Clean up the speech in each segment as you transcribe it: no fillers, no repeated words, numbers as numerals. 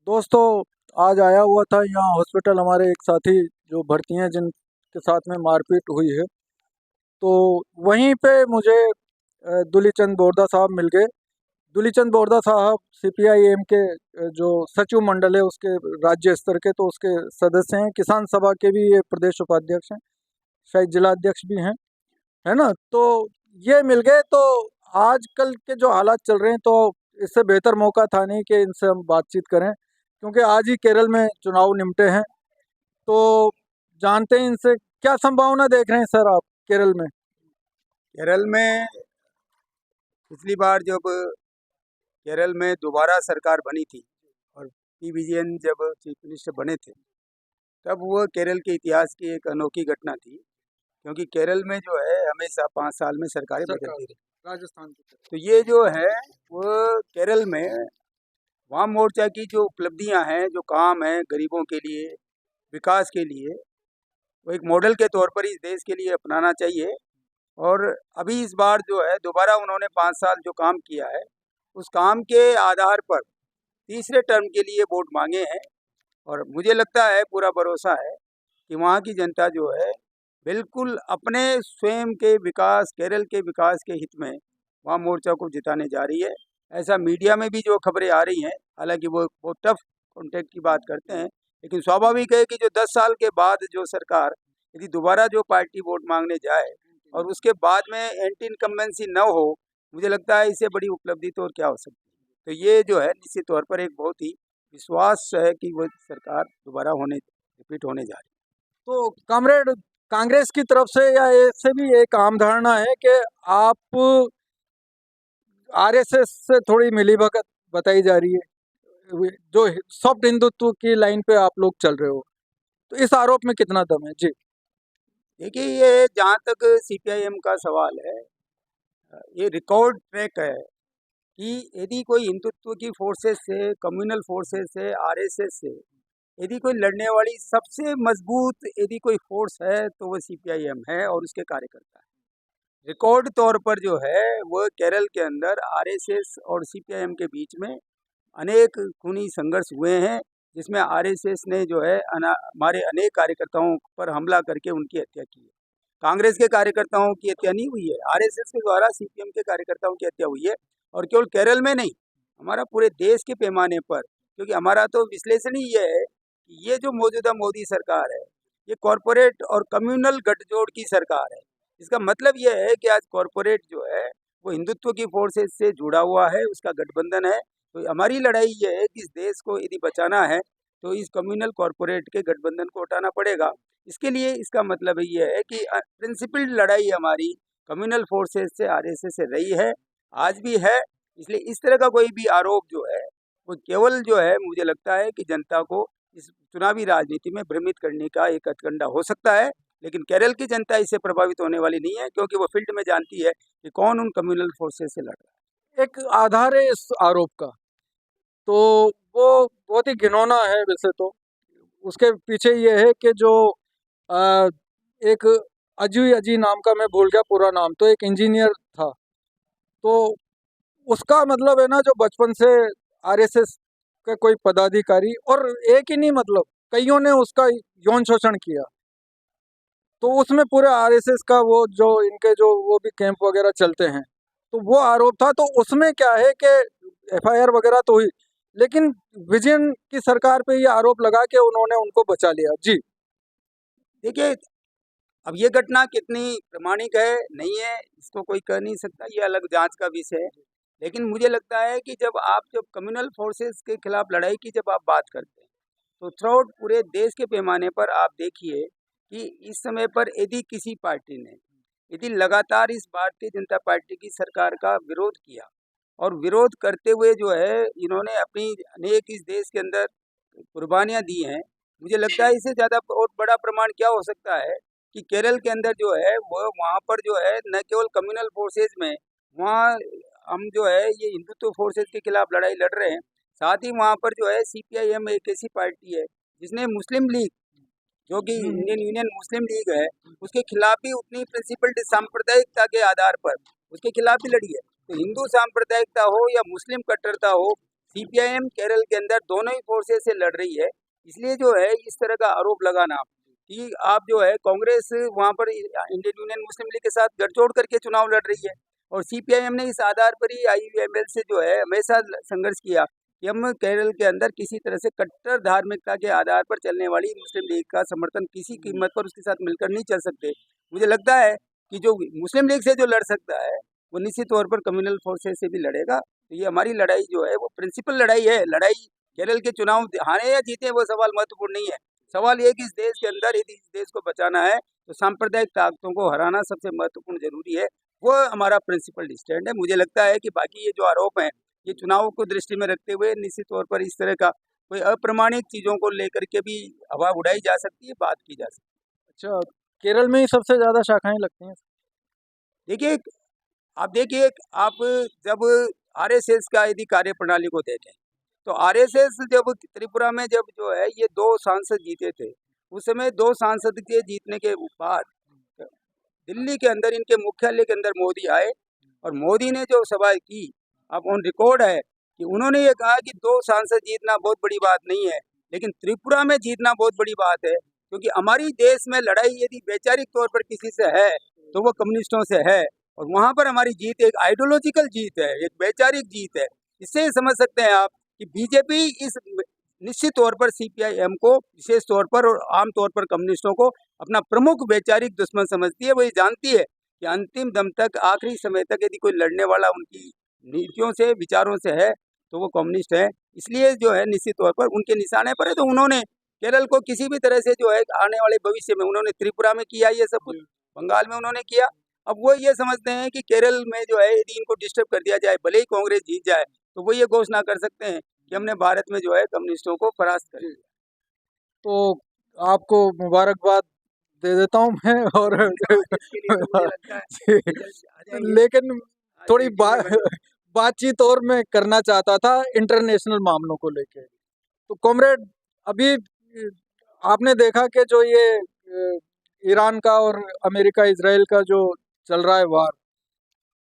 दोस्तों, आज आया हुआ था यहाँ हॉस्पिटल हमारे एक साथी जो भर्ती हैं जिनके साथ में मारपीट हुई है। तो वहीं पे मुझे दुलीचंद बोरदा साहब मिल गए। दुलीचंद बोरदा साहब सीपीआई एम के जो सचिव मंडल है उसके राज्य स्तर के तो उसके सदस्य हैं। किसान सभा के भी ये प्रदेश उपाध्यक्ष हैं, शायद जिला अध्यक्ष भी हैं, है ना। तो ये मिल गए तो आजकल के जो हालात चल रहे हैं तो इससे बेहतर मौका था नहीं कि इनसे हम बातचीत करें, क्योंकि आज ही केरल में चुनाव निपटे हैं। तो जानते हैं इनसे क्या संभावना देख रहे हैं सर आप केरल में। केरल में पिछली बार जब केरल में दोबारा सरकार बनी थी और पी विजयन जब चीफ मिनिस्टर बने थे, तब वो केरल के इतिहास की एक अनोखी घटना थी। क्योंकि केरल में जो है हमेशा 5 साल में सरकारें बदलती रही। राजस्थान की तरफ। तो ये जो है वो केरल में वाम मोर्चा की जो उपलब्धियां हैं, जो काम है गरीबों के लिए, विकास के लिए, वो एक मॉडल के तौर पर इस देश के लिए अपनाना चाहिए। और अभी इस बार जो है दोबारा उन्होंने 5 साल जो काम किया है, उस काम के आधार पर तीसरे टर्म के लिए वोट मांगे हैं। और मुझे लगता है, पूरा भरोसा है कि वहाँ की जनता जो है बिल्कुल अपने स्वयं के विकास, केरल के विकास के हित में वहाँ मोर्चा को जिताने जा रही है। ऐसा मीडिया में भी जो खबरें आ रही हैं, हालांकि वो बहुत टफ कॉन्टेक्ट की बात करते हैं, लेकिन स्वाभाविक है कि जो 10 साल के बाद जो सरकार यदि दोबारा जो पार्टी वोट मांगने जाए और उसके बाद में एंटी इनकम्बेंसी न हो, मुझे लगता है इससे बड़ी उपलब्धि तो और क्या हो सकती है। तो ये जो है निश्चित तौर पर एक बहुत ही विश्वास है कि वो सरकार दोबारा रिपीट होने जा रही तो कॉमरेड, कांग्रेस की तरफ से या ऐसे भी एक आम धारणा है कि आप आरएसएस से थोड़ी मिलीभगत बताई जा रही है, जो सॉफ्ट हिंदुत्व की लाइन पे आप लोग चल रहे हो। तो इस आरोप में कितना दम है जी। है। देखिए, ये जहाँ तक सीपीआईएम का सवाल है, ये रिकॉर्ड ट्रैक है कि यदि कोई हिंदुत्व की फोर्सेस से, कम्युनल फोर्सेस से, आरएसएस से यदि कोई लड़ने वाली सबसे मजबूत यदि कोई फोर्स है तो वो सीपीआईएम है और उसके कार्यकर्ता है। रिकॉर्ड तौर पर जो है वो केरल के अंदर आरएसएस और सीपीआईएम के बीच में अनेक खूनी संघर्ष हुए हैं, जिसमें आरएसएस ने जो है हमारे अनेक कार्यकर्ताओं पर हमला करके उनकी हत्या की है। कांग्रेस के कार्यकर्ताओं की हत्या नहीं हुई है, आरएसएस के द्वारा सीपीएम के कार्यकर्ताओं की हत्या हुई है। और केवल केरल में नहीं, हमारा पूरे देश के पैमाने पर, क्योंकि हमारा तो विश्लेषण ही ये है कि ये जो मौजूदा मोदी सरकार है, ये कॉरपोरेट और कम्युनल गठजोड़ की सरकार है। इसका मतलब ये है कि आज कॉरपोरेट जो है वो हिंदुत्व की फोर्सेज से जुड़ा हुआ है, उसका गठबंधन है। तो हमारी लड़ाई ये है कि इस देश को यदि बचाना है तो इस कम्युनल कॉरपोरेट के गठबंधन को हटाना पड़ेगा। इसके लिए इसका मतलब ये है कि प्रिंसिपल लड़ाई हमारी कम्युनल फोर्सेस से, आरएसएस से रही है, आज भी है। इसलिए इस तरह का कोई भी आरोप जो है वो केवल जो है, मुझे लगता है कि जनता को इस चुनावी राजनीति में भ्रमित करने का एक हथकंडा हो सकता है। लेकिन केरल की जनता इससे प्रभावित होने वाली नहीं है, क्योंकि वो फील्ड में जानती है कि कौन उन कम्युनल फोर्सेस से लड़ रहा है। एक आधार है इस आरोप का, तो वो बहुत ही घिनौना है वैसे तो। उसके पीछे ये है कि जो अ, एक अजी अजी नाम का, मैं भूल गया पूरा नाम, तो एक इंजीनियर था। तो उसका मतलब है ना, जो बचपन से आरएसएस का कोई पदाधिकारी, और एक ही नहीं मतलब कईयों ने उसका यौन शोषण किया। तो उसमें पूरे आरएसएस का वो जो इनके जो वो भी कैंप वगैरह चलते हैं, तो वो आरोप था। तो उसमें क्या है कि एफआईआर वगैरह तो हुई, लेकिन विजयन की सरकार पे ये आरोप लगा के उन्होंने उनको बचा लिया जी। देखिए, अब ये घटना कितनी प्रामाणिक है नहीं है इसको कोई कह नहीं सकता, ये अलग जांच का विषय है। लेकिन मुझे लगता है कि जब कम्युनल फोर्सेस के खिलाफ लड़ाई की जब आप बात करते हैं, तो थ्रूआउट पूरे देश के पैमाने पर आप देखिए कि इस समय पर यदि किसी पार्टी ने यदि लगातार इस भारतीय जनता पार्टी की सरकार का विरोध किया और विरोध करते हुए जो है इन्होंने अपनी अनेक इस देश के अंदर कुर्बानियां दी हैं, मुझे लगता है इससे ज़्यादा और बड़ा प्रमाण क्या हो सकता है कि केरल के अंदर जो है वो वहाँ पर जो है न केवल कम्युनल फोर्सेज में, वहाँ हम जो है ये हिंदुत्व फोर्सेज के खिलाफ लड़ाई लड़ रहे हैं। साथ ही वहाँ पर जो है सीपीआईएम एक ऐसी पार्टी है जिसने मुस्लिम लीग, जो कि इंडियन यूनियन मुस्लिम लीग है, उसके खिलाफ भी उतनी प्रिंसिपल्ड सांप्रदायिकता के आधार पर उसके खिलाफ भी लड़ी है। तो हिंदू सांप्रदायिकता हो या मुस्लिम कट्टरता हो, सीपीआईएम केरल के अंदर दोनों ही फोर्सेस से लड़ रही है। इसलिए जो है इस तरह का आरोप लगाना कि आप जो है कांग्रेस वहाँ पर इंडियन यूनियन मुस्लिम लीग के साथ गठजोड़ करके चुनाव लड़ रही है, और सीपीआईएम ने इस आधार पर ही आईयूएमएल से जो है हमेशा संघर्ष किया कि हम केरल के अंदर किसी तरह से कट्टर धार्मिकता के आधार पर चलने वाली मुस्लिम लीग का समर्थन किसी कीमत पर उसके साथ मिलकर नहीं चल सकते। मुझे लगता है कि जो मुस्लिम लीग से जो लड़ सकता है वो निश्चित तौर पर कम्युनल फोर्सेस से भी लड़ेगा। तो ये हमारी लड़ाई जो है वो प्रिंसिपल लड़ाई है। लड़ाई केरल के चुनाव हारे या जीते वो सवाल महत्वपूर्ण नहीं है। सवाल ये कि इस देश के अंदर यदि इस देश को बचाना है तो सांप्रदायिक ताकतों को हराना सबसे महत्वपूर्ण जरूरी है। वो हमारा प्रिंसिपल स्टैंड है। मुझे लगता है कि बाकी ये जो आरोप हैं ये चुनाव को दृष्टि में रखते हुए निश्चित तौर पर इस तरह का कोई अप्रमाणिक चीज़ों को लेकर के भी हवा उड़ाई जा सकती है, बात की जा सकती है। अच्छा, केरल में ही सबसे ज़्यादा शाखाएं लगती हैं। देखिए, आप देखिए, आप जब आरएसएस का यदि कार्यप्रणाली को देखें तो आरएसएस जब त्रिपुरा में जब जो है ये 2 सांसद जीते थे, उस समय 2 सांसद के जीतने के बाद दिल्ली के अंदर इनके मुख्यालय के अंदर मोदी आए और मोदी ने जो सभा की, अब ऑन रिकॉर्ड है कि उन्होंने ये कहा कि 2 सांसद जीतना बहुत बड़ी बात नहीं है, लेकिन त्रिपुरा में जीतना बहुत बड़ी बात है, क्योंकि हमारी देश में लड़ाई यदि वैचारिक तौर पर किसी से है तो वो कम्युनिस्टों से है, और वहाँ पर हमारी जीत एक आइडियोलॉजिकल जीत है, एक वैचारिक जीत है। इससे समझ सकते हैं आप कि बीजेपी इस निश्चित तौर पर सीपीआईएम को विशेष तौर पर और आम तौर पर कम्युनिस्टों को अपना प्रमुख वैचारिक दुश्मन समझती है। वो ये जानती है कि अंतिम दम तक, आखिरी समय तक यदि कोई लड़ने वाला उनकी नीतियों से, विचारों से है तो वो कम्युनिस्ट है। इसलिए जो है निश्चित तौर पर उनके निशाने पर है। तो उन्होंने केरल को किसी भी तरह से जो है आने वाले भविष्य में उन्होंने त्रिपुरा में किया ये सब कुछ, बंगाल में उन्होंने किया। अब वो ये समझते हैं कि केरल में जो है यदि इनको डिस्टर्ब कर दिया जाए, भले ही कांग्रेस जीत जाए, तो वो ये घोषणा कर सकते हैं कि हमने भारत में जो है कम्युनिस्टों को परास्त कर दिया। तो आपको मुबारकबाद दे देता हूँ मैं और इसके लिए तो मुझे लगता है जी, रिजल्ट आ जाएंगे। लेकिन थोड़ी देखिए मैं बातचीत और मैं करना चाहता था इंटरनेशनल मामलों को लेके। तो कॉमरेड, अभी आपने देखा कि जो ये ईरान का और अमेरिका इजराइल का जो चल रहा है वार,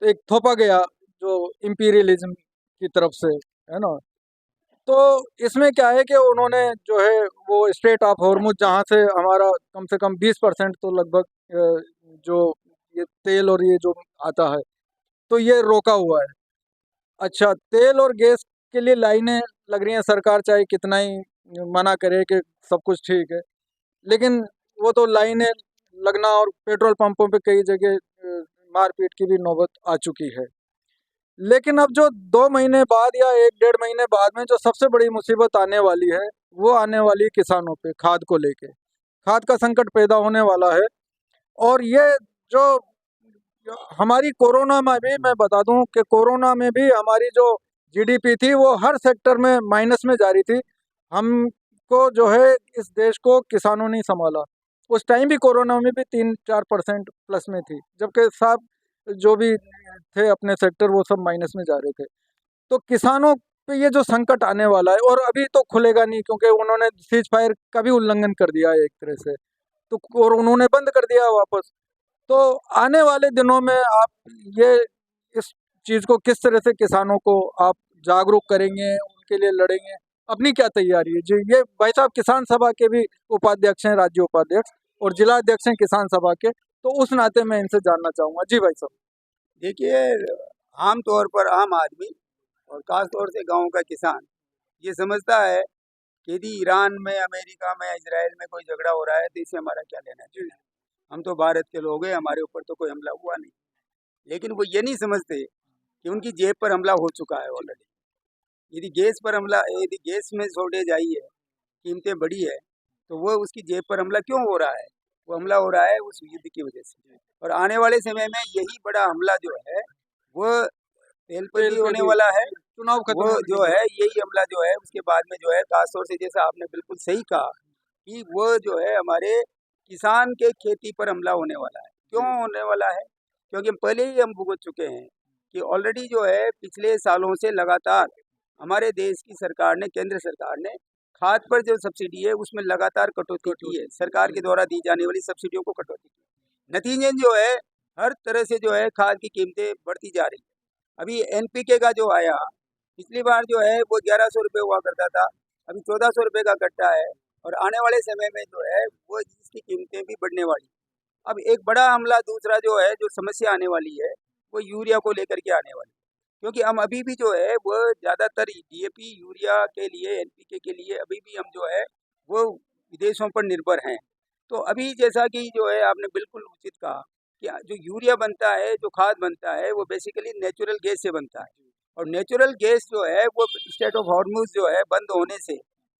तो एक थोपा गया जो इंपीरियलिज्म की तरफ से, है ना। तो इसमें क्या है कि उन्होंने जो है वो स्ट्रेट ऑफ हॉर्मुज, जहाँ से हमारा कम से कम 20% तो लगभग जो ये तेल और ये जो आता है, तो ये रोका हुआ है। अच्छा, तेल और गैस के लिए लाइनें लग रही हैं, सरकार चाहे कितना ही मना करे कि सब कुछ ठीक है, लेकिन वो तो लाइनें लगना और पेट्रोल पंपों पे कई जगह मारपीट की भी नौबत आ चुकी है। लेकिन अब जो 2 महीने बाद या 1 डेढ़ महीने बाद में जो सबसे बड़ी मुसीबत आने वाली है, वो आने वाली है किसानों पे, खाद को लेके। खाद का संकट पैदा होने वाला है। और ये जो हमारी कोरोना में भी, मैं बता दूं कि कोरोना में भी हमारी जो जीडीपी थी वो हर सेक्टर में माइनस में जा रही थी। हमको जो है इस देश को किसानों ने संभाला। उस टाइम भी कोरोना में भी 3-4% प्लस में थी, जबकि सब जो भी थे अपने सेक्टर वो सब माइनस में जा रहे थे। तो किसानों पे ये जो संकट आने वाला है, और अभी तो खुलेगा नहीं क्योंकि उन्होंने सीज फायर का भी उल्लंघन कर दिया है एक तरह से, तो और उन्होंने बंद कर दिया वापस। तो आने वाले दिनों में आप ये इस चीज़ को किस तरह से किसानों को आप जागरूक करेंगे, उनके लिए लड़ेंगे, अपनी क्या तैयारी है जी? ये भाई साहब किसान सभा के भी उपाध्यक्ष हैं, राज्य उपाध्यक्ष और जिला अध्यक्ष हैं किसान सभा के, तो उस नाते मैं इनसे जानना चाहूँगा जी भाई साहब। देखिए, आम तौर पर आम आदमी और खास तौर से गांव का किसान ये समझता है कि यदि ईरान में, अमेरिका में, इजराइल में कोई झगड़ा हो रहा है तो इससे हमारा क्या लेना देना। हम तो भारत के लोग हैं, हमारे ऊपर तो कोई हमला हुआ नहीं। लेकिन वो ये नहीं समझते कि उनकी जेब पर हमला हो चुका है ऑलरेडी। यदि गैस पर हमला, यदि गैस में शॉर्टेज आई है, कीमतें बढ़ी है, तो वो उसकी जेब पर हमला क्यों हो रहा है? वो हमला हो रहा है उस युद्ध की वजह से। और आने वाले समय में यही बड़ा हमला जो है वो तेल पर तेल भी पे होने भी वाला है। चुनाव खत्म वो होने जो के है यही हमला जो है उसके बाद में जो है खास तौर से, जैसा आपने बिल्कुल सही कहा कि वो जो है हमारे किसान के खेती पर हमला होने वाला है। क्यों बाद। होने वाला है? क्योंकि पहले ही हम भुगत चुके हैं कि ऑलरेडी जो है पिछले सालों से लगातार हमारे देश की सरकार ने, केंद्र सरकार ने खाद पर जो सब्सिडी है उसमें लगातार कटौती की है। सरकार के द्वारा दी जाने वाली सब्सिडियों को कटौती की। नतीजन जो है हर तरह से जो है खाद की कीमतें बढ़ती जा रही है। अभी एनपीके का जो आया पिछली बार जो है वो 1100 रुपये हुआ करता था, अभी 1400 रुपये का कट्टा है। और आने वाले समय में जो है वो इसकी कीमतें भी बढ़ने वाली। अब एक बड़ा हमला दूसरा जो है, जो समस्या आने वाली है, वो यूरिया को लेकर के आने वाली। क्योंकि हम अभी भी जो है वो ज़्यादातर डीएपी यूरिया के लिए, एनपीके के लिए अभी भी हम जो है वो विदेशों पर निर्भर हैं। तो अभी जैसा कि जो है आपने बिल्कुल उचित कहा कि जो यूरिया बनता है, जो खाद बनता है, वो बेसिकली नेचुरल गैस से बनता है। और नेचुरल गैस जो है वो स्टेट ऑफ हॉर्मुज जो है बंद होने से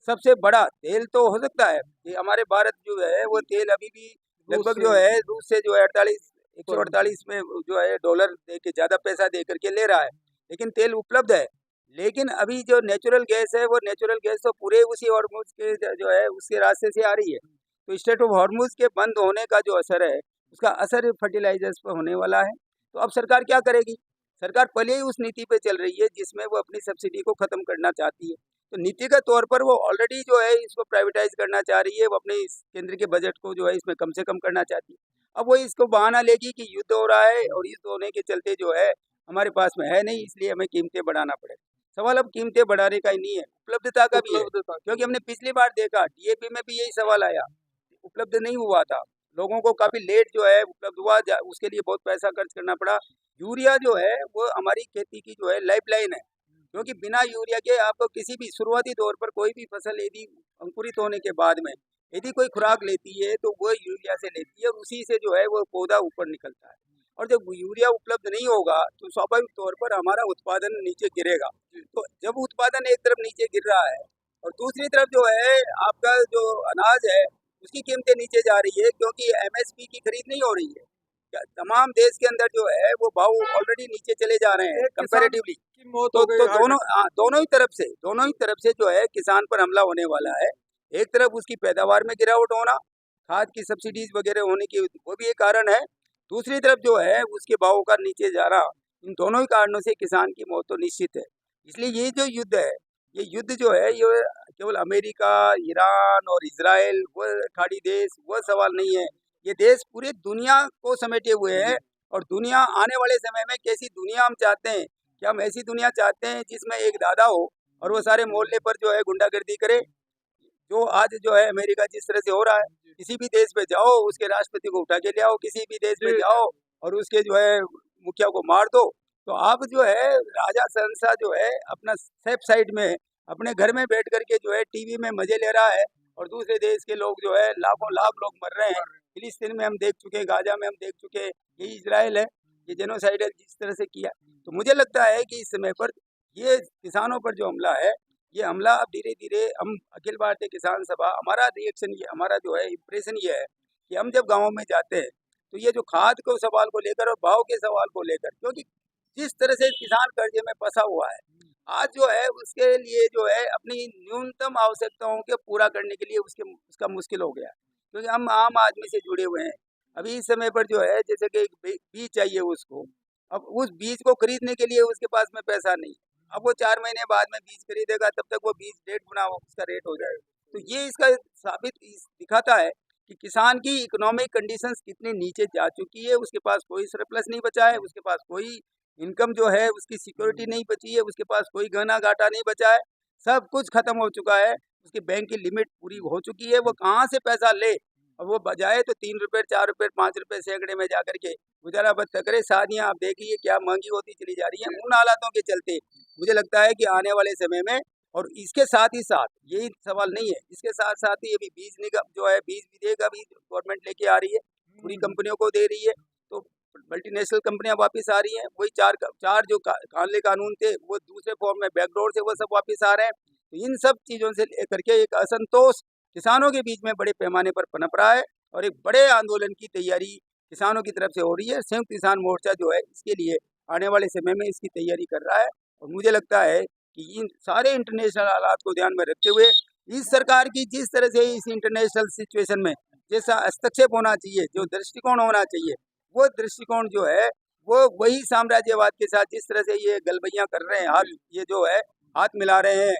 सबसे बड़ा तेल तो हो सकता है कि हमारे भारत जो है वो तेल अभी भी लगभग जो है रूस से जो है 148 में जो है डॉलर दे के, ज़्यादा पैसा दे करके ले रहा है, लेकिन तेल उपलब्ध है। लेकिन अभी जो नेचुरल गैस है, वो नेचुरल गैस तो पूरे उसी हॉर्मुज के जो है उसके रास्ते से आ रही है। तो स्टेट ऑफ हॉर्मुज के बंद होने का जो असर है, उसका असर फर्टिलाइजर्स पर होने वाला है। तो अब सरकार क्या करेगी? सरकार पहले ही उस नीति पे चल रही है जिसमें वो अपनी सब्सिडी को ख़त्म करना चाहती है। तो नीतिगत तौर पर वो ऑलरेडी जो है इसको प्राइवेटाइज करना चाह रही है, वो अपने इस केंद्र के बजट को जो है इसमें कम से कम करना चाहती है। अब वो इसको बहाना लेगी कि युद्ध हो रहा है और युद्ध होने के चलते जो है हमारे पास में है नहीं, इसलिए हमें कीमतें बढ़ाना पड़ेगा। सवाल अब कीमतें बढ़ाने का ही नहीं है, उपलब्धता का भी है। क्योंकि हमने पिछली बार देखा डीएपी में भी यही सवाल आया, उपलब्ध नहीं हुआ था, लोगों को काफ़ी लेट जो है उपलब्ध हुआ, उसके लिए बहुत पैसा खर्च करना पड़ा। यूरिया जो है वो हमारी खेती की जो है लाइफलाइन है, क्योंकि बिना यूरिया के आपको किसी भी शुरुआती दौर पर कोई भी फसल यदि अंकुरित होने के बाद में यदि कोई खुराक लेती है तो वो यूरिया से लेती है, और उसी से जो है वो पौधा ऊपर निकलता है। और जब यूरिया उपलब्ध नहीं होगा तो स्वाभाविक तौर पर हमारा उत्पादन नीचे गिरेगा। तो जब उत्पादन एक तरफ नीचे गिर रहा है और दूसरी तरफ जो है आपका जो अनाज है उसकी कीमतें नीचे जा रही है, क्योंकि एमएसपी की खरीद नहीं हो रही है। तमाम देश के अंदर जो है वो भाव ऑलरेडी नीचे चले जा रहे हैं कंपैरेटिवली। तो दोनों ही तरफ से जो है किसान पर हमला होने वाला है। एक तरफ उसकी पैदावार में गिरावट होना, खाद की सब्सिडीज वगैरह होने की वो भी एक कारण है। दूसरी तरफ जो है उसके भावों का नीचे जा रहा, इन दोनों ही कारणों से किसान की मौत तो निश्चित है। इसलिए ये जो युद्ध है, ये युद्ध जो है ये केवल अमेरिका, ईरान और इजराइल वो खाड़ी देश वो सवाल नहीं है। ये देश पूरी दुनिया को समेटे हुए है। और दुनिया आने वाले समय में कैसी दुनिया हम चाहते हैं, कि हम ऐसी दुनिया चाहते हैं जिसमें एक दादा हो और वो सारे मोहल्ले पर जो है गुंडागर्दी करे, जो आज जो है अमेरिका जिस तरह से हो रहा है। किसी भी देश में जाओ उसके राष्ट्रपति को उठा के ले आओ, किसी भी देश में जाओ और उसके जो है मुखिया को मार दो। तो आप जो है राजा सहंसा जो है अपना सेफ साइड में अपने घर में बैठ करके जो है टीवी में मजे ले रहा है, और दूसरे देश के लोग जो है लाखों लाख लोग मर रहे हैं। फिलिस्तीन में हम देख चुके, गाजा में हम देख चुके, यही इजराइल है, ये जेनोसाइड जिस तरह से किया। तो मुझे लगता है कि इस समय पर ये किसानों पर जो हमला है, ये हमला अब धीरे धीरे हम अखिल भारतीय किसान सभा, हमारा रिएक्शन ये, हमारा जो है इम्प्रेशन ये है कि हम जब गाँव में जाते हैं तो ये जो खाद को सवाल को लेकर और भाव के सवाल को लेकर, क्योंकि जिस तरह से किसान कर्जे में फंसा हुआ है आज जो है उसके लिए जो है अपनी न्यूनतम आवश्यकताओं के पूरा करने के लिए उसका मुश्किल हो गया है। क्योंकि हम आम आदमी से जुड़े हुए हैं। अभी इस समय पर जो है जैसे कि एक बीज चाहिए उसको, अब उस बीज को खरीदने के लिए उसके पास में पैसा नहीं है। अब वो 4 महीने बाद में बीज खरीदेगा, तब तक वो बीज डेढ़ गुना उसका रेट हो जाएगा। तो ये इसका दिखाता है कि किसान की इकोनॉमिक कंडीशंस कितनी नीचे जा चुकी है। उसके पास कोई सरप्लस नहीं बचा है, उसके पास कोई इनकम जो है उसकी सिक्योरिटी नहीं बची है, उसके पास कोई गहना घाटा नहीं बचा है, सब कुछ खत्म हो चुका है। उसकी बैंक की लिमिट पूरी हो चुकी है, वो कहाँ से पैसा ले? और वो बजाय तो 3 रुपये, 4 रुपये, 5 रुपये सैकड़े में जाकर के गुजारा बत्ता करे। शादियाँ आप देखिए क्या महंगी होती चली जा रही हैं। उन हालातों के चलते मुझे लगता है कि आने वाले समय में, और इसके साथ ही साथ यही सवाल नहीं है, इसके साथ साथ ही अभी बीज निगम जो है बीज विधेयक अभी गवर्नमेंट लेके आ रही है, पूरी कंपनियों को दे रही है। तो मल्टीनेशनल कंपनियां वापस आ रही हैं, वही चार जो काले कानून थे वो दूसरे फॉर्म में बैकडोर से वो सब वापस आ रहे हैं। तो इन सब चीज़ों से लेकर के एक असंतोष किसानों के बीच में बड़े पैमाने पर पनप रहा है, और एक बड़े आंदोलन की तैयारी किसानों की तरफ से हो रही है। संयुक्त किसान मोर्चा जो है इसके लिए आने वाले समय में इसकी तैयारी कर रहा है। और मुझे लगता है कि इन सारे इंटरनेशनल हालात को ध्यान में रखते हुए इस सरकार की जिस तरह से इस इंटरनेशनल सिचुएशन में जैसा हस्तक्षेप होना चाहिए, जो दृष्टिकोण होना चाहिए, वो दृष्टिकोण जो है वो वही साम्राज्यवाद के साथ जिस तरह से ये गलबैयाँ कर रहे हैं, हाथ ये जो है हाथ मिला रहे हैं,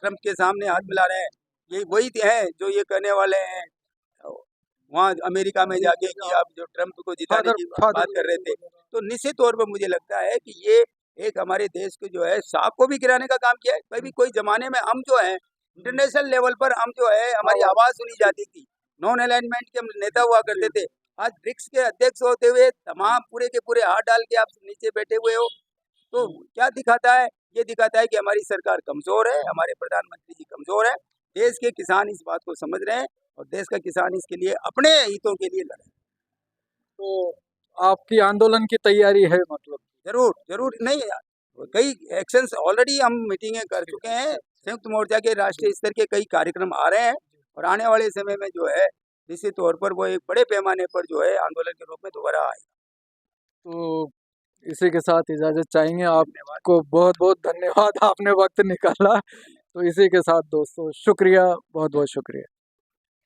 ट्रंप के सामने हाथ मिला रहे हैं, ये वही हैं जो ये कहने वाले हैं वहाँ अमेरिका में जाके कि आप जो ट्रंप को जिताने की बात कर रहे थे। तो निश्चित तौर पर मुझे लगता है कि ये एक हमारे देश के जो है सांप को भी गिराने का काम किया है। कभी कोई जमाने में हम जो है इंटरनेशनल लेवल पर हम जो है हमारी आवाज सुनी जाती थी, नॉन अलाइनमेंट के हम नेता हुआ करते थे। आज ब्रिक्स के अध्यक्ष होते हुए तमाम पूरे के पूरे हाथ डाल के आप नीचे बैठे हुए हो, तो क्या दिखाता है? ये दिखाता है कि हमारी सरकार कमजोर है, हमारे प्रधानमंत्री जी कमजोर है। देश के किसान इस बात को समझ रहे हैं और देश का किसान इसके लिए अपने हितों के लिए लड़े। तो आपकी आंदोलन की तैयारी है मतलब? जरूर जरूर, नहीं यार, कई एक्शंस ऑलरेडी हम मीटिंगें कर चुके हैं। संयुक्त मोर्चा के राष्ट्रीय स्तर के कई कार्यक्रम आ रहे हैं और आने वाले समय में जो है निश्चित तौर पर वो एक बड़े पैमाने पर जो है आंदोलन के रूप में दोबारा आएगा। तो इसी के साथ इजाज़त चाहेंगे। आपको बहुत बहुत धन्यवाद, आपने वक्त निकाला। तो इसी के साथ दोस्तों शुक्रिया, बहुत बहुत शुक्रिया।